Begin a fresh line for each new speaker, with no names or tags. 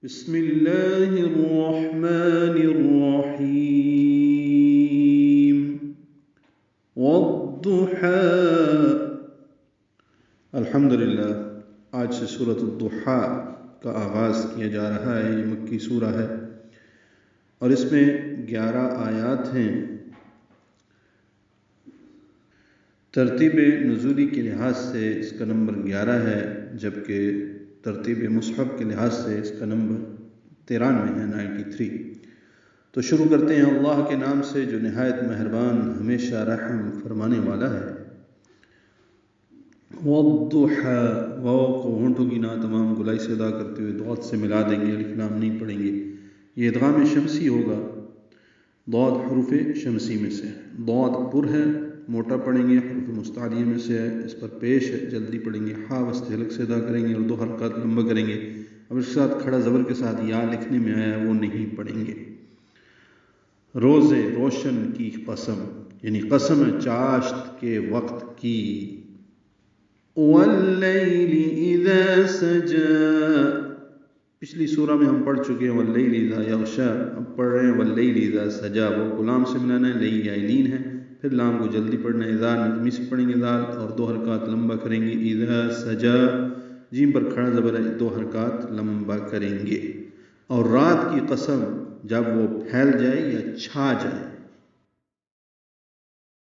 بسم اللہ الرحمن الرحیم والضحى. الحمدللہ، آج سے سورۃ الضحیٰ کا آغاز کیا جا رہا ہے. یہ مکی سورہ ہے اور اس میں 11 آیات ہیں. ترتیب نزولی کے لحاظ سے اس کا نمبر 11 ہے، جبکہ ترتیب مصحف کے لحاظ سے اس کا نمبر 93 ہے، 93. تو شروع کرتے ہیں اللہ کے نام سے جو نہایت مہربان ہمیشہ رحم فرمانے والا ہے. والضحى، واو کو ہونٹوں کی نا تمام گلائی سے ادا کرتے ہوئے ضاد سے ملا دیں گے، الف لام نہیں پڑھیں گے. یہ ادغام شمسی ہوگا، ضاد حروف شمسی میں سے. ضاد پر ہے، موٹا پڑھیں گے، حروف مستعلیہ میں سے ہے، اس پر پیش ہے، جلدی پڑھیں گے. ہا وسط حلق سے ادا کریں گے اور 2 حرکات لمبا کریں گے. اب اس کے ساتھ کھڑا زبر کے ساتھ یا لکھنے میں آیا وہ نہیں پڑھیں گے. روزے روشن کی قسم، یعنی قسم چاشت کے وقت کی. واللیل اذا سجا، پچھلی سورہ میں ہم پڑھ چکے ہیں واللیل اذا یغشا، اب پڑھ رہے ہیں واللیل اذا سجا. وہ غلام سے ملانا ہے، لئی یا لین ہے، پھر لام کو جلدی پڑھنا ہے. اذا نظمی سے پڑھیں گے دال اور 2 حرکات لمبا کریں گے. اذا سجا، جیم پر کھڑا زبر ہے، 2 حرکات لمبا کریں گے. اور رات کی قسم جب وہ پھیل جائے یا چھا جائے.